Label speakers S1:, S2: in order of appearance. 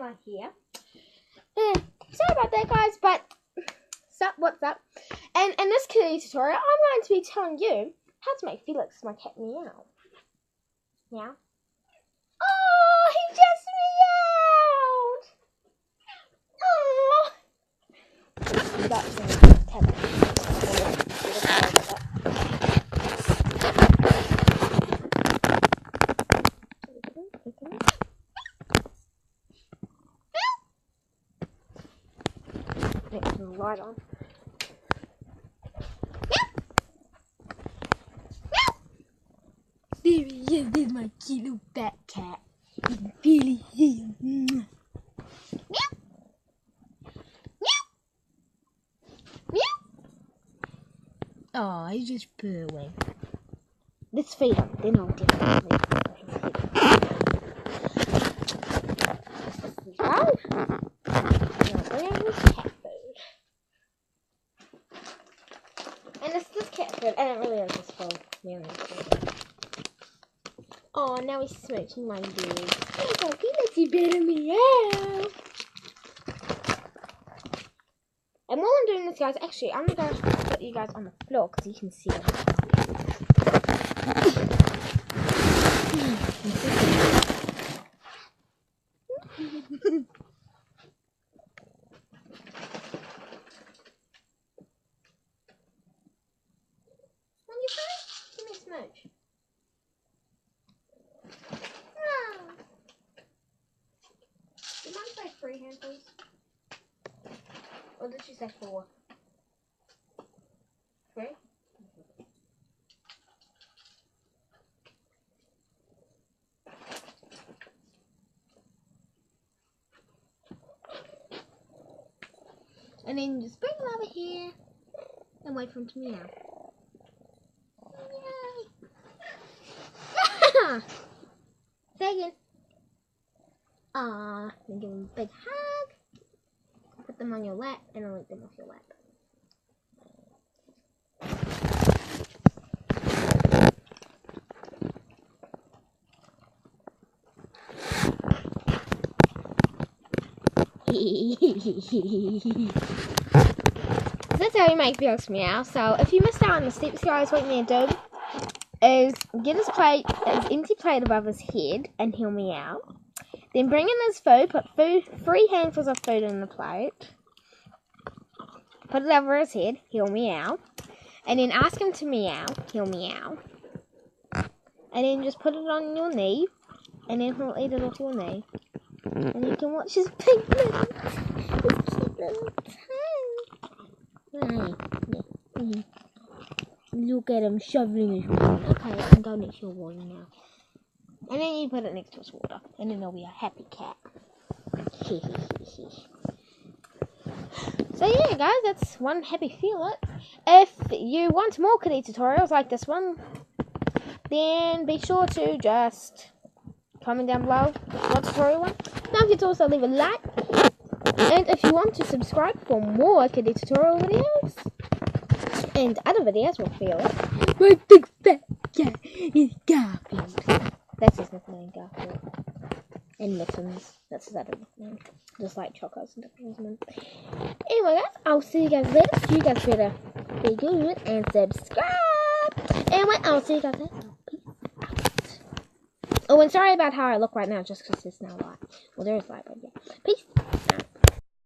S1: camera here. Sorry about that, guys, but what's up? And in this kitty tutorial, I'm going to be telling you how to make Felix, my cat, meow. Meow. Oh, he just meowed. Oh. That's next to the light on. There he is, there's my cute little fat cat. You can really see him. Meow. Meow. Meow. Oh, he's just purring. Let's feed him, then I'll definitely feed his head. Well, bring him his cat food. And it's this cat food, and it really is just full of meow. Oh, now he's smooching my legs. Oh, Felix, you better meow. And while I'm doing this, guys, actually, I'm going to put you guys on the floor because you can see it. On your phone? Give me a smooch. Did Mum say 3 handfuls? Or did she say 4? 3? And then just bring it over here and wait for him to meow. Yay! Second. Then give them a big hug. Put them on your lap and then lick them off your lap. That's how you make Felix meow. So if you missed out on the steps, guys, what you need to do is get his empty plate above his head and he'll meow. Then bring in his food, put 3 handfuls of food in the plate, put it over his head, he'll meow, and then ask him to meow, he'll meow. And then just put it on your knee, and then he'll eat it off your knee. And you can watch his big little, cute little tongue. Look at him shoveling his water. Okay, I can go next to your water now. And then you put it next to his water. And then he'll be a happy cat. So yeah, guys, that's one happy Felix. If you want more kitty tutorials like this one, then be sure to just comment down below what tutorial one. Don't forget to also leave a like. And if you want to subscribe for more kitty tutorial videos and other videos with Felix, my big fat cat is Garfield. That's his nickname, Garfield. And Mittens. That's his other nickname. Just like Chocos and different. Anyway, guys, I'll see you guys later. You guys better be good and subscribe. Anyway, I'll see you guys later. Peace out. Oh, and sorry about how I look right now, just because there's no light. Well, there is light, but yeah. Peace out.